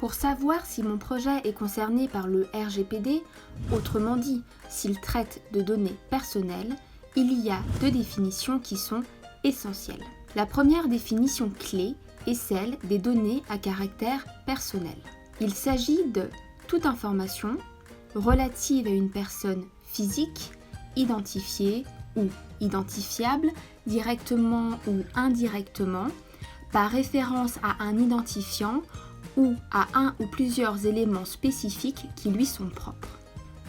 Pour savoir si mon projet est concerné par le RGPD, autrement dit, s'il traite de données personnelles, il y a 2 définitions qui sont essentielles. La première définition clé est celle des données à caractère personnel. Il s'agit de toute information relative à une personne physique, identifiée ou identifiable, directement ou indirectement, par référence à un identifiant ou à un ou plusieurs éléments spécifiques qui lui sont propres.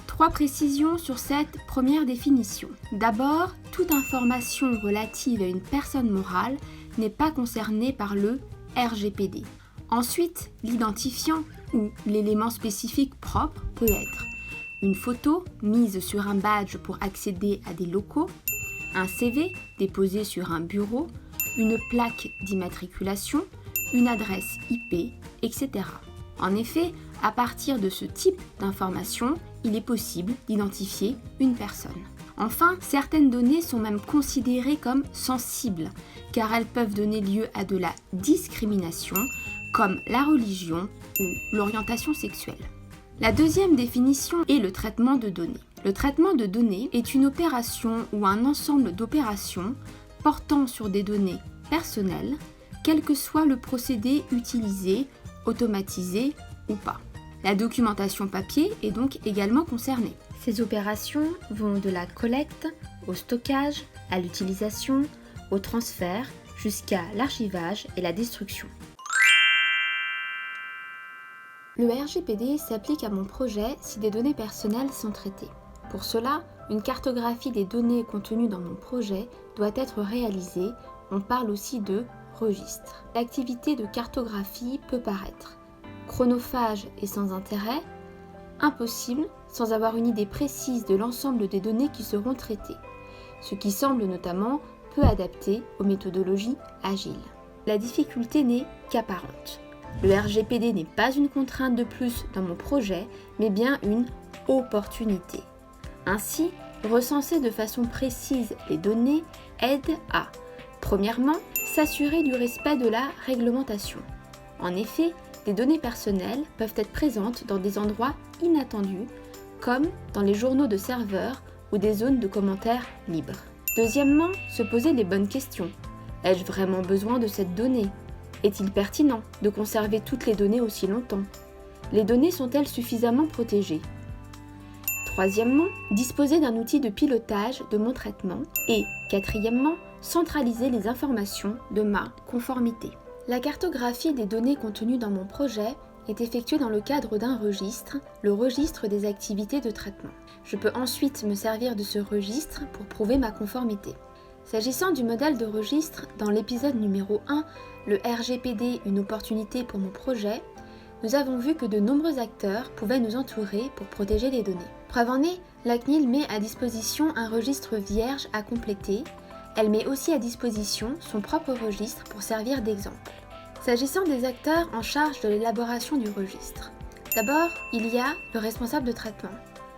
3 précisions sur cette première définition. D'abord, toute information relative à une personne morale n'est pas concernée par le RGPD. Ensuite, l'identifiant ou l'élément spécifique propre peut être une photo mise sur un badge pour accéder à des locaux, un CV déposé sur un bureau, une plaque d'immatriculation, une adresse IP, etc. En effet, à partir de ce type d'information, il est possible d'identifier une personne. Enfin, certaines données sont même considérées comme sensibles, car elles peuvent donner lieu à de la discrimination, comme la religion ou l'orientation sexuelle. La deuxième définition est le traitement de données. Le traitement de données est une opération ou un ensemble d'opérations portant sur des données personnelles, quel que soit le procédé utilisé, automatisé ou pas. La documentation papier est donc également concernée. Ces opérations vont de la collecte au stockage, à l'utilisation, au transfert, jusqu'à l'archivage et la destruction. Le RGPD s'applique à mon projet si des données personnelles sont traitées. Pour cela, une cartographie des données contenues dans mon projet doit être réalisée. On parle aussi de registre. L'activité de cartographie peut paraître chronophage et sans intérêt, impossible sans avoir une idée précise de l'ensemble des données qui seront traitées, ce qui semble notamment peu adapté aux méthodologies agiles. La difficulté n'est qu'apparente. Le RGPD n'est pas une contrainte de plus dans mon projet, mais bien une opportunité. Ainsi, recenser de façon précise les données aide à, premièrement, s'assurer du respect de la réglementation. En effet, des données personnelles peuvent être présentes dans des endroits inattendus, comme dans les journaux de serveurs ou des zones de commentaires libres. Deuxièmement, se poser les bonnes questions. Ai-je vraiment besoin de cette donnée ? Est-il pertinent de conserver toutes les données aussi longtemps ? Les données sont-elles suffisamment protégées ? Troisièmement, disposer d'un outil de pilotage de mon traitement. Et quatrièmement, centraliser les informations de ma conformité. La cartographie des données contenues dans mon projet est effectuée dans le cadre d'un registre, le registre des activités de traitement. Je peux ensuite me servir de ce registre pour prouver ma conformité. S'agissant du modèle de registre, dans l'épisode numéro 1, le RGPD, une opportunité pour mon projet, nous avons vu que de nombreux acteurs pouvaient nous entourer pour protéger les données. Preuve en est, la CNIL met à disposition un registre vierge à compléter. Elle met aussi à disposition son propre registre pour servir d'exemple. S'agissant des acteurs en charge de l'élaboration du registre, d'abord, il y a le responsable de traitement.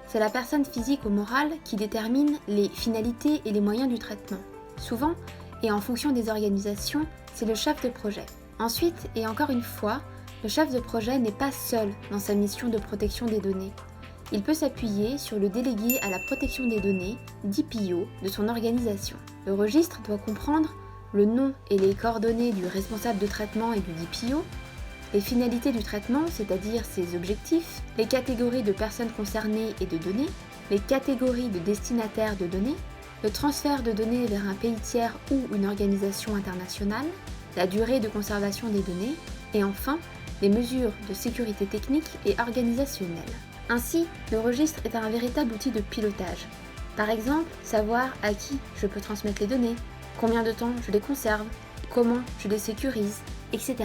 C'est la personne physique ou morale qui détermine les finalités et les moyens du traitement. Souvent, et en fonction des organisations, c'est le chef de projet. Ensuite, et encore une fois, le chef de projet n'est pas seul dans sa mission de protection des données. Il peut s'appuyer sur le délégué à la protection des données, DPO, de son organisation. Le registre doit comprendre le nom et les coordonnées du responsable de traitement et du DPO, les finalités du traitement, c'est-à-dire ses objectifs, les catégories de personnes concernées et de données, les catégories de destinataires de données, le transfert de données vers un pays tiers ou une organisation internationale, la durée de conservation des données, et enfin, les mesures de sécurité technique et organisationnelle. Ainsi, le registre est un véritable outil de pilotage. Par exemple, savoir à qui je peux transmettre les données, combien de temps je les conserve, comment je les sécurise, etc.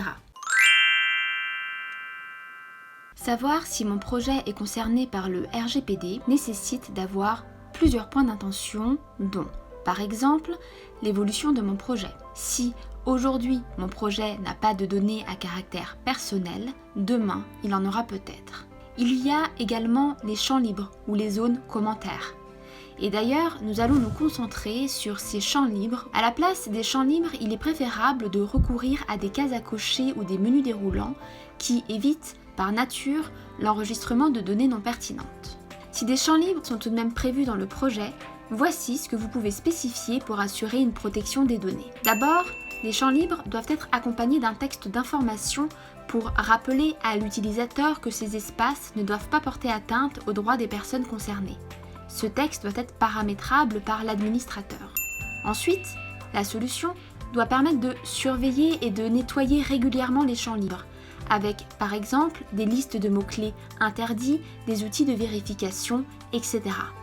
Savoir si mon projet est concerné par le RGPD nécessite d'avoir plusieurs points d'intention, dont, par exemple, l'évolution de mon projet. Si aujourd'hui mon projet n'a pas de données à caractère personnel, demain il en aura peut-être. Il y a également les champs libres ou les zones commentaires. Et d'ailleurs, nous allons nous concentrer sur ces champs libres. À la place des champs libres, il est préférable de recourir à des cases à cocher ou des menus déroulants qui évitent par nature, l'enregistrement de données non pertinentes. Si des champs libres sont tout de même prévus dans le projet, voici ce que vous pouvez spécifier pour assurer une protection des données. D'abord, les champs libres doivent être accompagnés d'un texte d'information pour rappeler à l'utilisateur que ces espaces ne doivent pas porter atteinte aux droits des personnes concernées. Ce texte doit être paramétrable par l'administrateur. Ensuite, la solution doit permettre de surveiller et de nettoyer régulièrement les champs libres, avec par exemple des listes de mots-clés interdits, des outils de vérification, etc.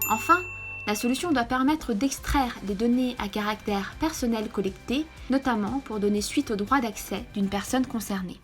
Enfin, la solution doit permettre d'extraire des données à caractère personnel collectées, notamment pour donner suite au droit d'accès d'une personne concernée.